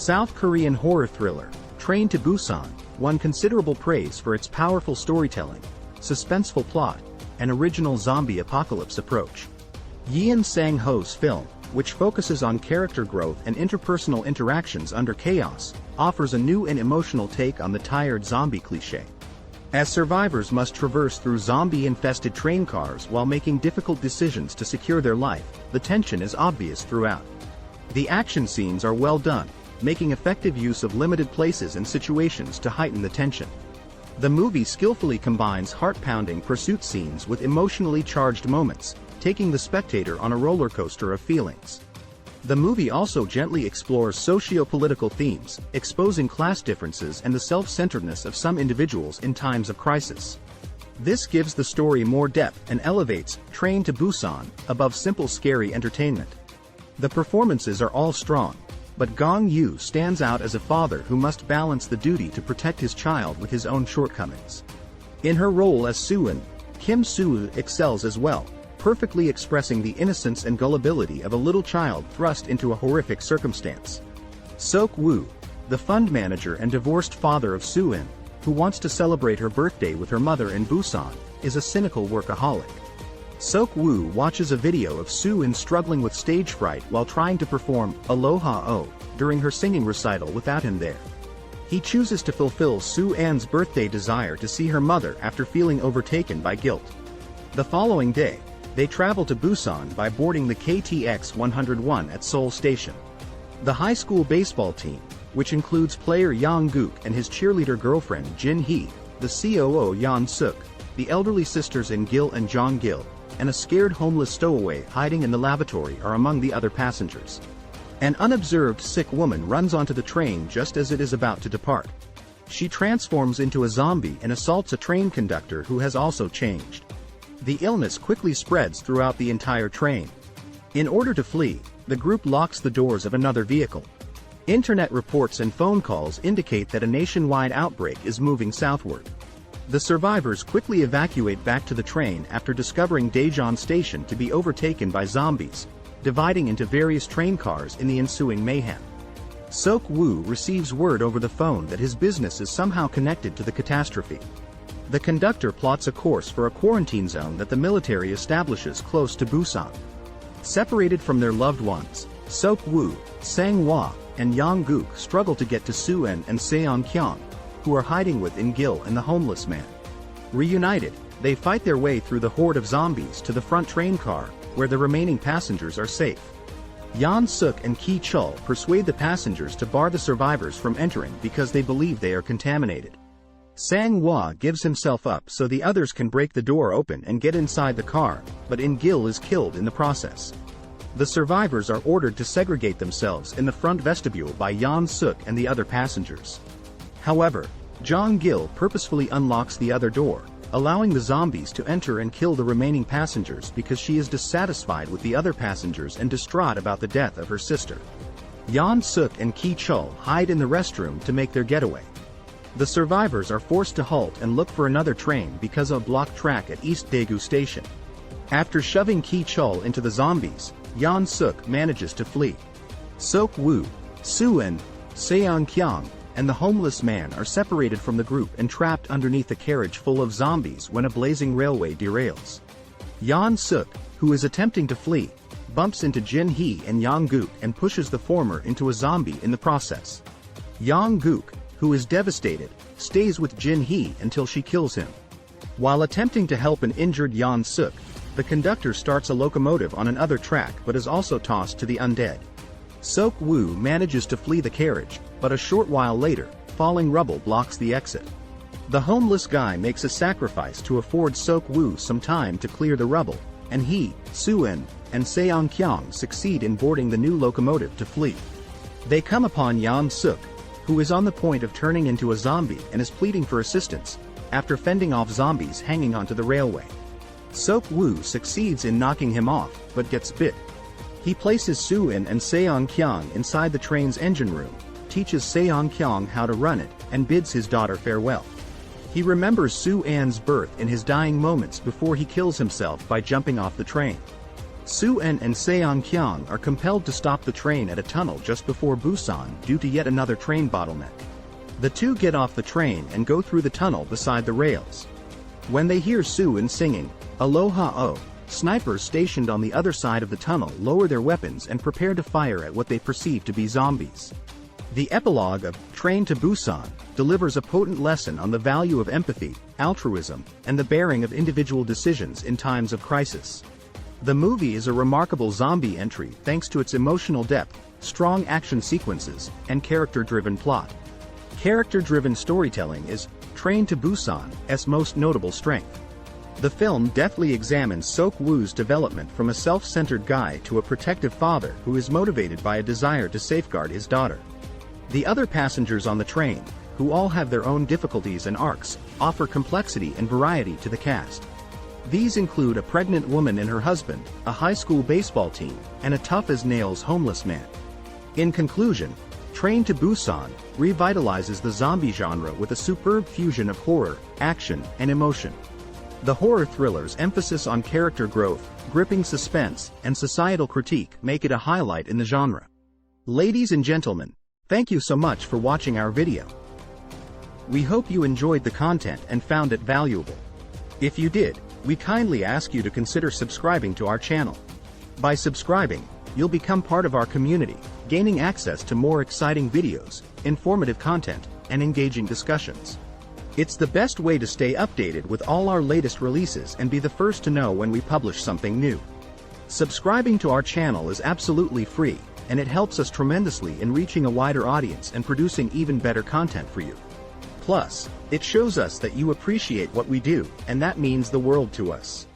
South Korean horror thriller, Train to Busan, won considerable praise for its powerful storytelling, suspenseful plot, and original zombie apocalypse approach. Yeon Sang-ho's film, which focuses on character growth and interpersonal interactions under chaos, offers a new and emotional take on the tired zombie cliché. As survivors must traverse through zombie-infested train cars while making difficult decisions to secure their life, the tension is obvious throughout. The action scenes are well done, making effective use of limited places and situations to heighten the tension. The movie skillfully combines heart-pounding pursuit scenes with emotionally charged moments, taking the spectator on a roller coaster of feelings. The movie also gently explores socio-political themes, exposing class differences and the self-centeredness of some individuals in times of crisis. This gives the story more depth and elevates Train to Busan above simple scary entertainment. The performances are all strong, but Gong Yoo stands out as a father who must balance the duty to protect his child with his own shortcomings. In her role as Soo-eun, Kim Soo excels as well, perfectly expressing the innocence and gullibility of a little child thrust into a horrific circumstance. Sok-woo, the fund manager and divorced father of Soo-eun, who wants to celebrate her birthday with her mother in Busan, is a cynical workaholic. Sok-woo watches a video of Soo-eun struggling with stage fright while trying to perform Aloha-o during her singing recital without him there. He chooses to fulfill Soo-eun's birthday desire to see her mother after feeling overtaken by guilt. The following day, they travel to Busan by boarding the KTX 101 at Seoul Station. The high school baseball team, which includes player Young-gook and his cheerleader girlfriend Jin-hee, the COO Yeon-suk, the elderly sisters In-gil and Jong-gil, and a scared homeless stowaway hiding in the lavatory are among the other passengers. An unobserved sick woman runs onto the train just as it is about to depart. She transforms into a zombie and assaults a train conductor who has also changed. The illness quickly spreads throughout the entire train. In order to flee, the group locks the doors of another vehicle. Internet reports and phone calls indicate that a nationwide outbreak is moving southward. The survivors quickly evacuate back to the train after discovering Daejeon Station to be overtaken by zombies, dividing into various train cars in the ensuing mayhem. Sok-woo receives word over the phone that his business is somehow connected to the catastrophe. The conductor plots a course for a quarantine zone that the military establishes close to Busan. Separated from their loved ones, Sok-woo, Sang-hwa, and Young-gook struggle to get to Soo-eun and Seon-kyung, who are hiding with In-gil and the homeless man. Reunited, they fight their way through the horde of zombies to the front train car, where the remaining passengers are safe. Yeon-suk and Ki-chul persuade the passengers to bar the survivors from entering because they believe they are contaminated. Sang-hwa gives himself up so the others can break the door open and get inside the car, but In-gil is killed in the process. The survivors are ordered to segregate themselves in the front vestibule by Yeon-suk and the other passengers. However, Jong-gil purposefully unlocks the other door, allowing the zombies to enter and kill the remaining passengers because she is dissatisfied with the other passengers and distraught about the death of her sister. Yeon-suk and Ki-chul hide in the restroom to make their getaway. The survivors are forced to halt and look for another train because of blocked track at East Daegu Station. After shoving Ki-chul into the zombies, Yeon-suk manages to flee. Sok-woo, Soo-eun, Seon-kyung, and the homeless man are separated from the group and trapped underneath a carriage full of zombies when a blazing railway derails. Yeon-suk, who is attempting to flee, bumps into Jin-hee and Young-gook and pushes the former into a zombie in the process. Young-gook, who is devastated, stays with Jin-hee until she kills him. While attempting to help an injured Yeon-suk, the conductor starts a locomotive on another track but is also tossed to the undead. Sok-woo manages to flee the carriage, but a short while later, falling rubble blocks the exit. The homeless guy makes a sacrifice to afford Sok-woo some time to clear the rubble, and he, Soo-eun, and Seon-kyung succeed in boarding the new locomotive to flee. They come upon Yeon-suk, who is on the point of turning into a zombie and is pleading for assistance, after fending off zombies hanging onto the railway. Sok-woo succeeds in knocking him off, but gets bit. He places Soo-eun and Seon-kyung inside the train's engine room, teaches Seon-kyung how to run it, and bids his daughter farewell. He remembers Soo-eun's birth in his dying moments before he kills himself by jumping off the train. Soo-en and Seong-kyung are compelled to stop the train at a tunnel just before Busan due to yet another train bottleneck. The two get off the train and go through the tunnel beside the rails. When they hear Soo-en singing, Aloha-o, snipers stationed on the other side of the tunnel lower their weapons and prepare to fire at what they perceive to be zombies. The epilogue of Train to Busan delivers a potent lesson on the value of empathy, altruism, and the bearing of individual decisions in times of crisis. The movie is a remarkable zombie entry thanks to its emotional depth, strong action sequences, and character-driven plot. Character-driven storytelling is Train to Busan's most notable strength. The film deftly examines Sok-woo's development from a self-centered guy to a protective father who is motivated by a desire to safeguard his daughter. The other passengers on the train, who all have their own difficulties and arcs, offer complexity and variety to the cast. These include a pregnant woman and her husband, a high school baseball team, and a tough-as-nails homeless man. In conclusion, Train to Busan revitalizes the zombie genre with a superb fusion of horror, action, and emotion. The horror thriller's emphasis on character growth, gripping suspense, and societal critique make it a highlight in the genre. Ladies and gentlemen, thank you so much for watching our video. We hope you enjoyed the content and found it valuable. If you did, we kindly ask you to consider subscribing to our channel. By subscribing, you'll become part of our community, gaining access to more exciting videos, informative content, and engaging discussions. It's the best way to stay updated with all our latest releases and be the first to know when we publish something new. Subscribing to our channel is absolutely free, and it helps us tremendously in reaching a wider audience and producing even better content for you. Plus, it shows us that you appreciate what we do, and that means the world to us.